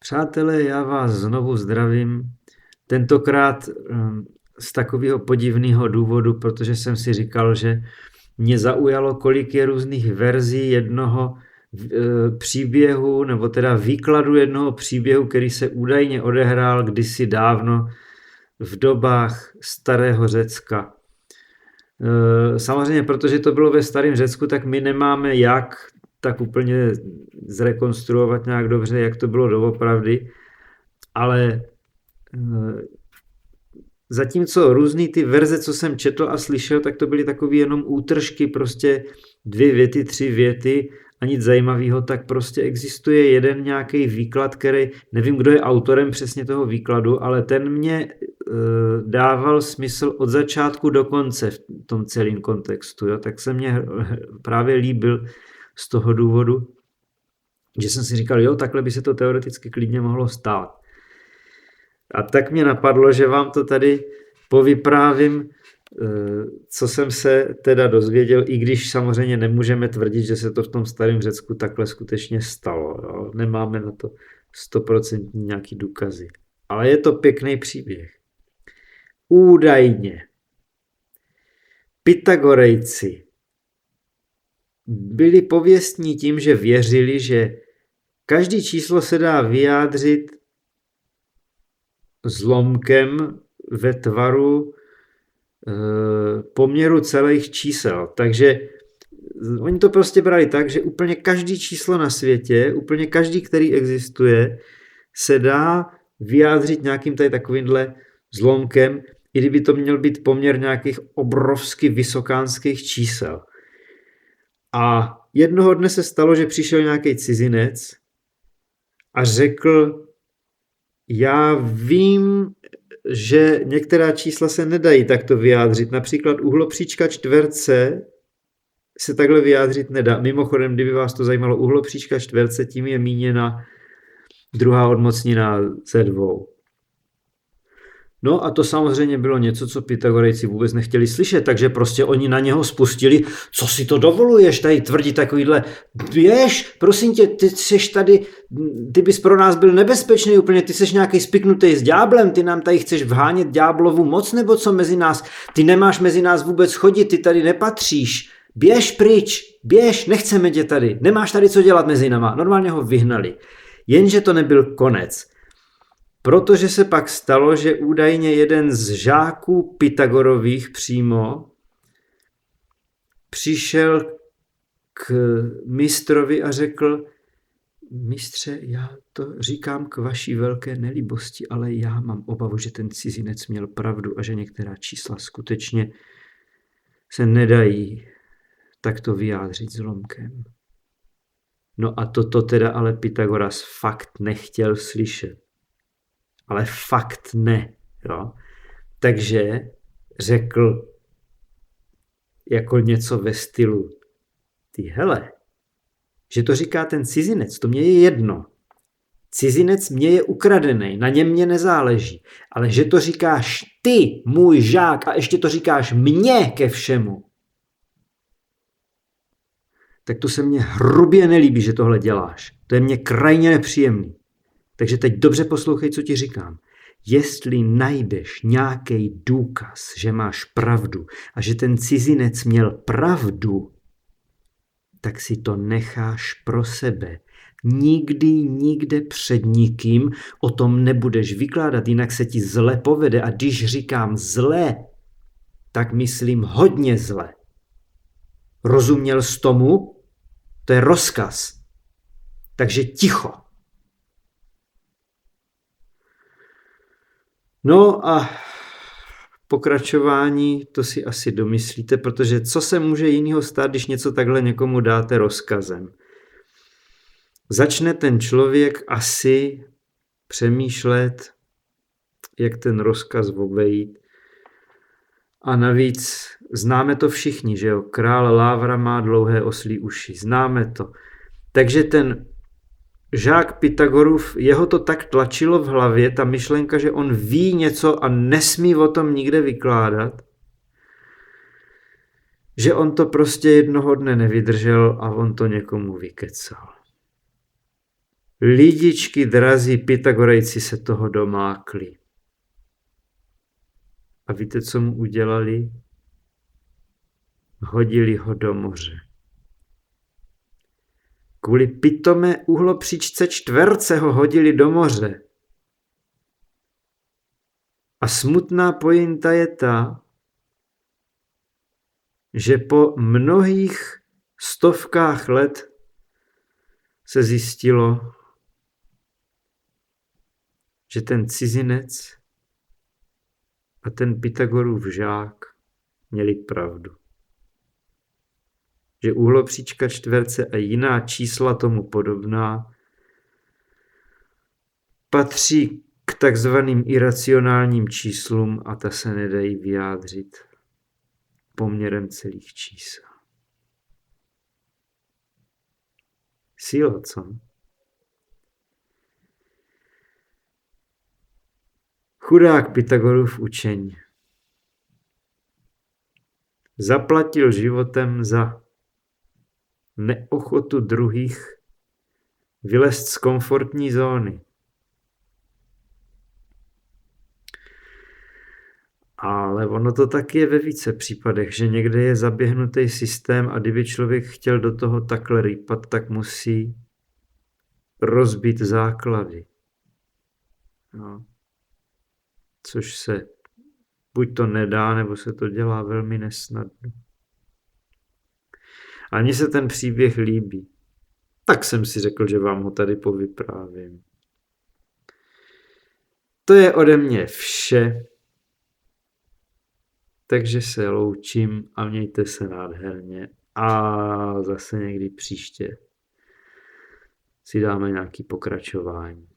Přátelé, já vás znovu zdravím. Tentokrát z takového podivného důvodu, protože jsem si říkal, že mě zaujalo, kolik je různých verzí jednoho příběhu, nebo teda výkladu jednoho příběhu, který se údajně odehrál kdysi dávno v dobách starého Řecka. Samozřejmě, protože to bylo ve starém Řecku, tak my nemáme jak tak úplně zrekonstruovat nějak dobře, jak to bylo doopravdy, ale zatímco různý ty verze, co jsem četl a slyšel, tak to byly takové jenom útržky, prostě 2 věty, 3 věty a nic zajímavého, tak prostě existuje jeden nějaký výklad, který, nevím, kdo je autorem přesně toho výkladu, ale ten mě dával smysl od začátku do konce v tom celém kontextu, jo? Tak se mně právě líbil z toho důvodu, že jsem si říkal, jo, takhle by se to teoreticky klidně mohlo stát. A tak mě napadlo, že vám to tady povyprávím, co jsem se teda dozvěděl, i když samozřejmě nemůžeme tvrdit, že se to v tom starém Řecku takhle skutečně stalo. Jo? Nemáme na to 100% nějaký důkazy. Ale je to pěkný příběh. Údajně Pythagorejci byli pověstní tím, že věřili, že každé číslo se dá vyjádřit zlomkem ve tvaru poměru celých čísel. Takže oni to prostě brali tak, že úplně každý číslo na světě, úplně každý, který existuje, se dá vyjádřit nějakým tady takovýmhle zlomkem, i kdyby to měl být poměr nějakých obrovsky vysokánských čísel. A jednoho dne se stalo, že přišel nějaký cizinec a řekl: já vím, že některá čísla se nedají takto vyjádřit. Například uhlopříčka čtverce se takhle vyjádřit nedá. Mimochodem, kdyby vás to zajímalo, uhlopříčka čtverce, tím je míněna druhá odmocnina ze 2. No a to samozřejmě bylo něco, co Pythagorejci vůbec nechtěli slyšet, takže prostě oni na něho spustili: co si to dovoluješ tady tvrdit takovýhle, běž, prosím tě, ty seš tady, ty bys pro nás byl nebezpečný úplně, ty seš nějaký spiknutý s ďáblem, ty nám tady chceš vhánět ďáblovu moc nebo co mezi nás, ty nemáš mezi nás vůbec chodit, ty tady nepatříš, běž pryč, běž, nechceme tě tady, nemáš tady co dělat mezi náma. Normálně ho vyhnali, jenže to nebyl konec. Protože se pak stalo, že údajně jeden z žáků Pythagorových přímo přišel k mistrovi a řekl: mistře, já to říkám k vaší velké nelíbosti, ale já mám obavu, že ten cizinec měl pravdu a že některá čísla skutečně se nedají takto vyjádřit zlomkem. No a toto teda ale Pythagoras fakt nechtěl slyšet. Ale fakt ne. Jo? Takže řekl jako něco ve stylu: ty hele, že to říká ten cizinec, to mě je jedno. Cizinec mě je ukradený, na něm mě nezáleží. Ale že to říkáš ty, můj žák, a ještě to říkáš mně ke všemu, tak to se mně hrubě nelíbí, že tohle děláš. To je mně krajně nepříjemný. Takže teď dobře poslouchej, co ti říkám. Jestli najdeš nějaký důkaz, že máš pravdu a že ten cizinec měl pravdu, tak si to necháš pro sebe. Nikdy, nikde před nikým o tom nebudeš vykládat, jinak se ti zle povede. A když říkám zle, tak myslím hodně zle. Rozuměl jsi tomu? To je rozkaz. Takže ticho. No a pokračování, to si asi domyslíte, protože co se může jinýho stát, když něco takhle někomu dáte rozkazem? Začne ten člověk asi přemýšlet, jak ten rozkaz obejít. A navíc známe to všichni, že jo? Král Lávra má dlouhé oslí uši. Známe to. Takže ten žák Pythagorův, jeho to tak tlačilo v hlavě, ta myšlenka, že on ví něco a nesmí o tom nikde vykládat, že on to prostě jednoho dne nevydržel a on to někomu vykecal. Lidičky drazí, Pythagorejci se toho domákli. A víte, co mu udělali? Hodili ho do moře. Kvůli pitomé uhlopříčce čtverce ho hodili do moře. A smutná pointa je ta, že po mnohých stovkách let se zjistilo, že ten cizinec a ten Pythagorův žák měli pravdu. Že úhlopříčka čtverce a jiná čísla tomu podobná patří k takzvaným iracionálním číslům a ta se nedají vyjádřit poměrem celých čísel. Síla, co? Chudák Pythagorův učení. Zaplatil životem za neochotu druhých vylézt z komfortní zóny. Ale ono to tak je ve více případech, že někde je zaběhnutý systém a kdyby člověk chtěl do toho takhle rýpat, tak musí rozbít základy. No. Což se buď to nedá, nebo se to dělá velmi nesnadno. A mně se ten příběh líbí. Tak jsem si řekl, že vám ho tady povyprávím. To je ode mě vše. Takže se loučím a mějte se nádherně. A zase někdy příště si dáme nějaké pokračování.